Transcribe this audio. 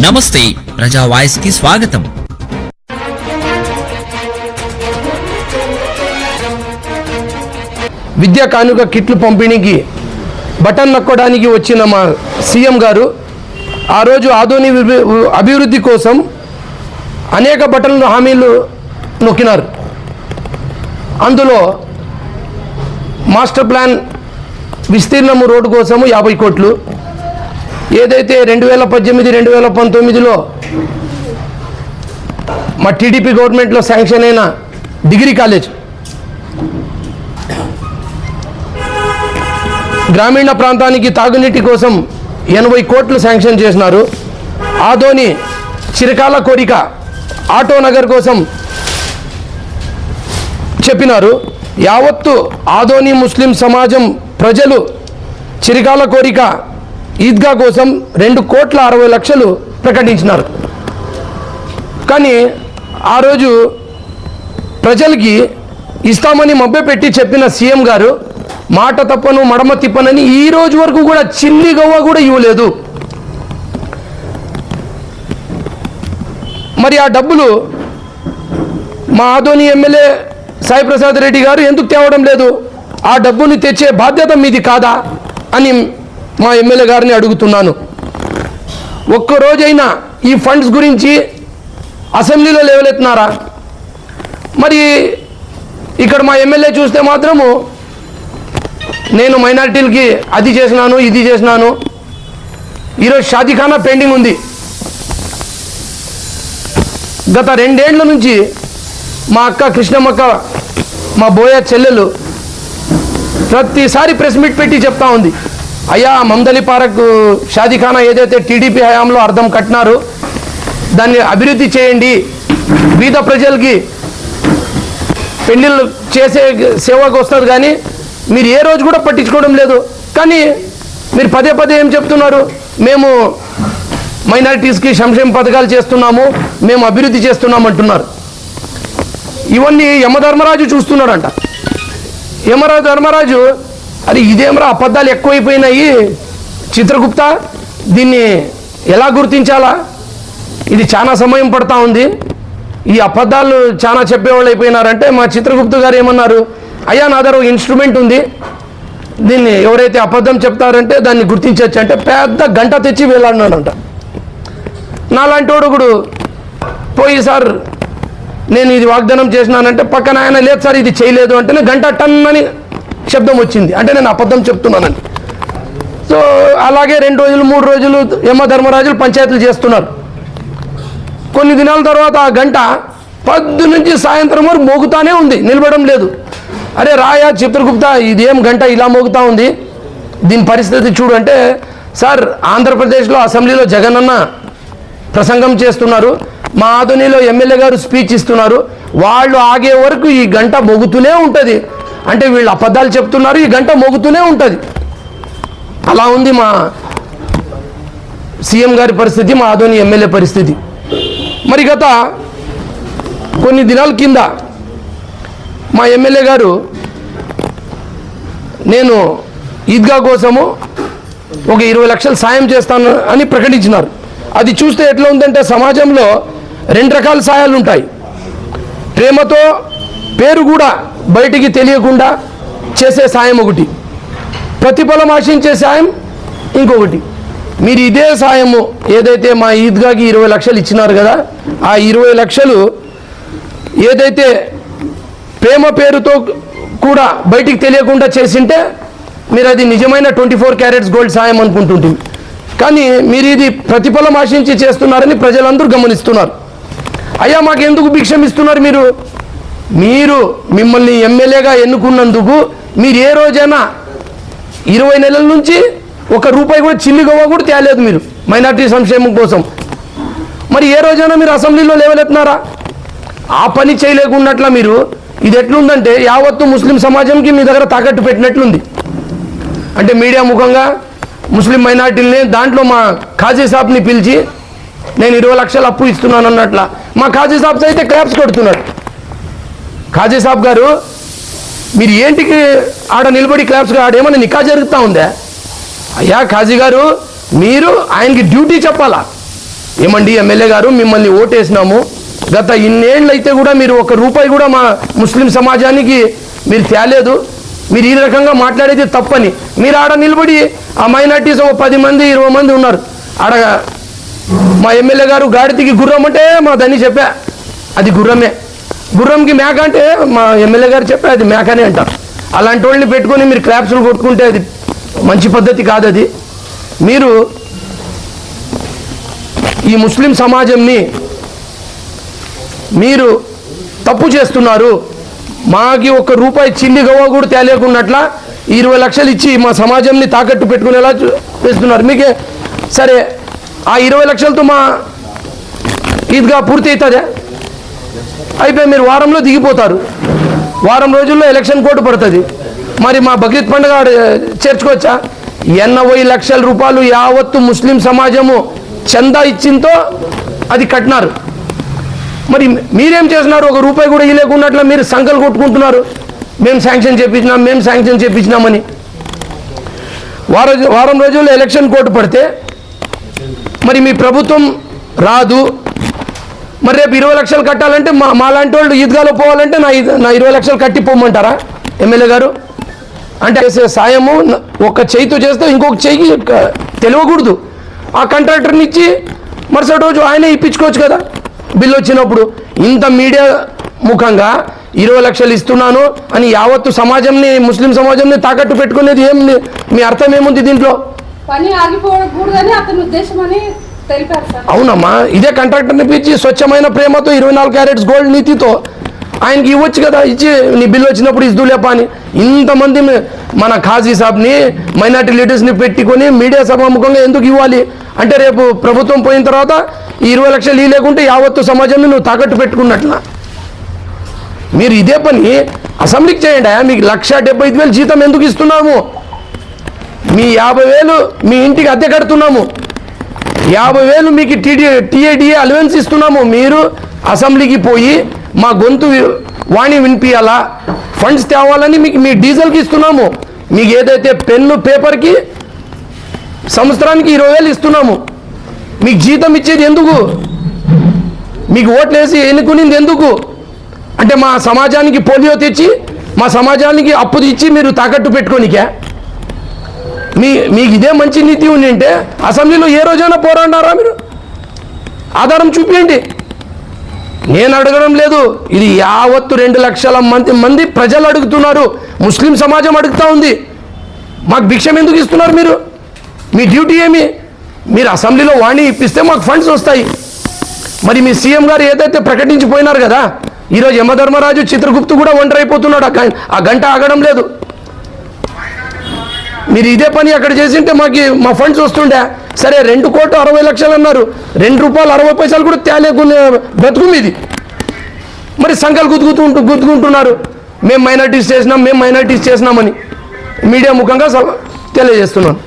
నమస్తే ప్రజా వాయిస్ కి స్వాగతం. విద్యా కానుక కిట్లు పంపిణీకి బటన్ నొక్కడానికి వచ్చిన మా సీఎం గారు ఆ రోజు ఆదోని అభివృద్ధి కోసం అనేక బటన్లు హామీలు నొక్కినారు. అందులో మాస్టర్ ప్లాన్ విస్తీర్ణము రోడ్డు కోసము 50 కోట్లు, ఏదైతే 2018-2019లో మా టీడీపీ గవర్నమెంట్లో శాంక్షన్ అయిన డిగ్రీ కాలేజ్, గ్రామీణ ప్రాంతానికి తాగునీటి కోసం 80 కోట్లు శాంక్షన్ చేసినారు. ఆదోని చిరకాల కోరిక ఆటో నగర్ కోసం చెప్పినారు. యావత్తు ఆదోని ముస్లిం సమాజం ప్రజలు చిరకాల కోరిక ఈద్గా కోసం 2,60,00,000 ప్రకటించినారు. కానీ ఆ రోజు ప్రజలకి ఇస్తామని మభ్యపెట్టి చెప్పిన సీఎం గారు మాట తప్పను మడమ తిప్పనని ఈ రోజు వరకు కూడా చిల్లి గవ్వ కూడా ఇవ్వలేదు. మరి ఆ డబ్బులు మా ఆదోని ఎమ్మెల్యే సాయి ప్రసాద్ రెడ్డి గారు ఎందుకు తేవడం లేదు? ఆ డబ్బుని తెచ్చే బాధ్యత మీది కాదా అని మా ఎమ్మెల్యే గారిని అడుగుతున్నాను. ఒక్కరోజైనా ఈ ఫండ్స్ గురించి అసెంబ్లీలో లేవలెత్తున్నారా? మరి ఇక్కడ మా ఎమ్మెల్యే చూస్తే మాత్రము నేను మైనారిటీలకి అది చేసినాను ఇది చేసినాను. ఈరోజు షాదీఖానా పెండింగ్ ఉంది. గత 2 ఏళ్ల నుంచి మా అక్క కృష్ణమ్మక్క, మా బోయ చెల్లెలు ప్రతిసారి ప్రెస్ మీట్ పెట్టి చెప్తా ఉంది, అయ్యా మమ్దలి పార్క్ షాదీఖానా ఏదైతే టీడీపీ హయాంలో అర్థం కట్టినారు దాన్ని అభివృద్ధి చేయండి, బీద ప్రజలకి పెళ్లిళ్ళు చేసే సేవకు వస్తుంది. కానీ మీరు ఏ రోజు కూడా పట్టించుకోవడం లేదు. కానీ మీరు పదే పదే ఏం చెప్తున్నారు? మేము మైనారిటీస్కి సంక్షేమ పథకాలు చేస్తున్నాము, మేము అభివృద్ధి చేస్తున్నాము అంటున్నారు. ఇవన్నీ యమధర్మరాజు చూస్తున్నాడంట. ధర్మరాజు అది ఇదేమరా అబద్ధాలు ఎక్కువైపోయినాయి చిత్రగుప్త, దీన్ని ఎలా గుర్తించాలా? ఇది చాలా సమయం పడతా ఉంది. ఈ అబద్ధాలు చాలా చెప్పేవాళ్ళు అయిపోయినారంటే మా చిత్రగుప్త గారు ఏమన్నారు, అయ్యా నా దగ్గర ఇన్స్ట్రుమెంట్ ఉంది, దీన్ని ఎవరైతే అబద్ధం చెప్తారంటే దాన్ని గుర్తించవచ్చు అంటే పెద్ద గంట తెచ్చి వేలాడినాడంట. నాలాంటి వాడు కూడా పోయి సార్ నేను ఇది వాగ్దానం చేసినానంటే పక్కన ఆయన లేదు సార్ ఇది చేయలేదు అంటేనే గంట టన్ అని శబ్దం వచ్చింది, అంటే నేను అబద్ధం చెప్తున్నానని. సో అలాగే 2 రోజులు 3 రోజులు యమధర్మరాజులు పంచాయతీలు చేస్తున్నారు. కొన్ని దినాల తర్వాత ఆ గంట పొద్దు నుంచి సాయంత్రం వరకు మోగుతానే ఉంది, నిలబడడం లేదు. అరే రాయా చిత్రగుప్త ఇదేం గంట ఇలా మోగుతా ఉంది, దీని పరిస్థితి చూడు అంటే, సార్ ఆంధ్రప్రదేశ్లో అసెంబ్లీలో జగనన్న ప్రసంగం చేస్తున్నారు, మా ఆదోనిలో ఎమ్మెల్యే గారు స్పీచ్ ఇస్తున్నారు, వాళ్ళు ఆగే వరకు ఈ గంట మోగుతూనే ఉంటుంది. అంటే వీళ్ళు అబద్ధాలు చెప్తున్నారు, ఈ గంట మోగుతూనే ఉంటుంది. అలా ఉంది మా సీఎం గారి పరిస్థితి, మా ఆదోని ఎమ్మెల్యే పరిస్థితి. మరి గత కొన్ని దినాల కింద మా ఎమ్మెల్యే గారు నేను ఈద్గా కోసము ఒక 20 లక్షలు సాయం చేస్తాను అని ప్రకటించినారు. అది చూస్తే ఎట్లా ఉందంటే సమాజంలో 2 రకాల సాయాలు ఉంటాయి. ప్రేమతో పేరు కూడా బయటికి తెలియకుండా చేసే సాయం ఒకటి, ప్రతిఫలం ఆశించే సాయం ఇంకొకటి. మీరు ఇదే సాయము ఏదైతే మా ఈద్గాకి 20 లక్షలు ఇచ్చినారు కదా, ఆ 20 లక్షలు ఏదైతే ప్రేమ పేరుతో కూడా బయటికి తెలియకుండా చేసింటే మీరు అది నిజమైన 24 క్యారెట్స్ గోల్డ్ సాయం అనుకుంటుంటుంది. కానీ మీరు ఇది ప్రతిఫలం ఆశించి చేస్తున్నారని ప్రజలందరూ గమనిస్తున్నారు. అయ్యా మాకు ఎందుకు భిక్షం ఇస్తున్నారు? మీరు మిమ్మల్ని ఎమ్మెల్యేగా ఎన్నుకున్నందుకు మీరు ఏ రోజైనా 20 నెలల నుంచి ₹1 కూడా చిల్లిగవ్వ కూడా తేలేదు మీరు మైనార్టీ సంక్షేమం కోసం. మరి ఏ రోజైనా మీరు అసెంబ్లీలో లేవలెత్తున్నారా? ఆ పని చేయలేకున్నట్ల మీరు ఇది ఎట్లుందంటే యావత్తు ముస్లిం సమాజంకి మీ దగ్గర తాకట్టు పెట్టినట్లుంది. అంటే మీడియా ముఖంగా ముస్లిం మైనార్టీలని దాంట్లో మా ఖాజీ సాబ్ని పిలిచి నేను 20 లక్షలు అప్పు ఇస్తున్నాను అన్నట్ల మా ఖాజీ సాబ్ అయితే క్లాప్స్ కొడుతున్నాడు. ఖాజీ సాబ్ గారు మీరు ఏంటికి ఆడ నిలబడి క్లాప్స్ ఆడేమన్నా నికా జరుగుతూ ఉందా? అయ్యా ఖాజీ గారు మీరు ఆయనకి డ్యూటీ చెప్పాలా, ఏమండి ఎమ్మెల్యే గారు, మిమ్మల్ని ఓటేసినాము, గత ఇన్నేళ్ళు అయితే కూడా మీరు ₹1 కూడా మా ముస్లిం సమాజానికి మీరు తేలేదు, మీరు ఈ రకంగా మాట్లాడేది తప్పని మీరు ఆడ నిలబడి ఆ మైనార్టీస్ ఒక 10 మంది 20 మంది ఉన్నారు ఆడ. మా ఎమ్మెల్యే గారు గాడిదికి గుర్రం అంటే మా దాన్ని చెప్పా, అది గుర్రమే. గుర్రంకి మేక అంటే మా ఎమ్మెల్యే గారు చెప్పా, అది మేకనే అంటారు. అలాంటి వాళ్ళని పెట్టుకొని మీరు క్లాప్స్లు కొట్టుకుంటే అది మంచి పద్ధతి కాదు. అది మీరు ఈ ముస్లిం సమాజంని మీరు తప్పు చేస్తున్నారు. మాకి ₹1 చిల్లి గవ్వ కూడా తేలేకున్నట్ల 20 లక్షలు ఇచ్చి మా సమాజంని తాకట్టు పెట్టుకునేలా చేస్తున్నారు. మీకే సరే ఆ 20 లక్షలతో మా ఈద్గా పూర్తి అవుతుందా? అయిపోయి మీరు వారంలో దిగిపోతారు. వారం రోజుల్లో ఎలక్షన్ కోడ్ పడుతుంది. మరి మా బక్రీద్ పండుగ చేర్చుకోవచ్చా? 80 లక్షల రూపాయలు యావత్తు ముస్లిం సమాజము చందా ఇచ్చింతో అది కట్టినారు. మరి మీరేం చేస్తున్నారు? ₹1 కూడా ఇవ్వలేకున్నట్ల మీరు సంకలు కొట్టుకుంటున్నారు, మేము శాంక్షన్ చేయించినామని. వారం రోజుల్లో ఎలక్షన్ కోడ్ పడితే మరి మీ ప్రభుత్వం రాదు. మరి రేపు 20 లక్షలు కట్టాలంటే మాలాంటి వాళ్ళు ఈద్గాలో పోవాలంటే నా 20 లక్షలు కట్టిపోమంటారా ఎమ్మెల్యే గారు? అంటే చేసే సాయము ఒక చేయితో చేస్తే ఇంకొక చేయికి తెలియకూడదు. ఆ కాంట్రాక్టర్ని ఇచ్చి మరుసటి రోజు ఆయనే ఇప్పించుకోవచ్చు కదా బిల్లు వచ్చినప్పుడు. ఇంత మీడియా ముఖంగా 20 లక్షలు ఇస్తున్నాను అని యావత్తు సమాజంని, ముస్లిం సమాజంని తాకట్టు పెట్టుకునేది ఏం? మీ అర్థం ఏముంది దీంట్లో? పని ఆగిపోకూడదని అతని ఉద్దేశం అని తెలిపారు సార్. అవునమ్మా, ఇదే కాంట్రాక్టర్ని పిలిచి స్వచ్ఛమైన ప్రేమతో 24 క్యారెట్స్ గోల్డ్ నీతితో ఆయనకి ఇవ్వచ్చు కదా, ఇచ్చి నీ బిల్లు వచ్చినప్పుడు ఇద్దులేపా అని. ఇంతమంది మన ఖాజీ సాబ్ని, మైనార్టీ లీడర్స్ని పెట్టుకొని మీడియా సభాముఖంగా ఎందుకు ఇవ్వాలి అంటే రేపు ప్రభుత్వం పోయిన తర్వాత ఈ 20 లక్షలు లేకుంటే యావత్తు సమాజాన్ని నువ్వు తాకట్టు పెట్టుకున్నట్లా. మీరు ఇదే పని అసెంబ్లీకి చేయండి. మీకు 1,75,000 జీతం ఎందుకు ఇస్తున్నాము? మీ 50,000 మీ ఇంటికి అద్దె కడుతున్నాము, 50,000 మీకు టీఏడిఏ అలవెన్స్ ఇస్తున్నాము. మీరు అసెంబ్లీకి పోయి మా గొంతు వాణి వినిపించాలా, ఫండ్స్ తేవాలని మీకు మీ డీజిల్కి ఇస్తున్నాము. మీకు ఏదైతే పెన్ను పేపర్కి సంవత్సరానికి 20,000 ఇస్తున్నాము. మీకు జీతం ఇచ్చేది ఎందుకు? మీకు ఓట్లు వేసి ఎన్నుకునింది ఎందుకు? అంటే మా సమాజానికి పోలియో తెచ్చి, మా సమాజానికి అప్పు ఇచ్చి మీరు తాకట్టు పెట్టుకోనికే? మీకు ఇదే మంచి నీతి ఉండింటే అసెంబ్లీలో ఏ రోజైనా పోరాడారా? మీరు ఆధారం చూపించండి. నేను అడగడం లేదు, ఇది యావత్తు 2 లక్షల మంది ప్రజలు అడుగుతున్నారు, ముస్లిం సమాజం అడుగుతూ ఉంది. మాకు భిక్షం ఎందుకు ఇస్తున్నారు మీరు? మీ డ్యూటీ ఏమి? మీరు అసెంబ్లీలో వాణి ఇప్పిస్తే మాకు ఫండ్స్ వస్తాయి. మరి మీ సీఎం గారు ఏదైతే ప్రకటించిపోయినారు కదా, ఈరోజు యమధర్మరాజు చిత్రగుప్తు కూడా ఒంటరైపోతున్నాడు, ఆ గంట ఆగడం లేదు. మీరు ఇదే పని అక్కడ చేసింటే మా ఫండ్స్ వస్తుండే. సరే 2,60,00,000 అన్నారు, ₹2.60 కూడా తేలేకునే బ్రతుకు మీది. మరి సంఖ్యలు గుద్దుకుంటున్నారు, మేము మైనార్టీస్ చేసినామని మీడియా ముఖంగా తెలియజేస్తున్నాను.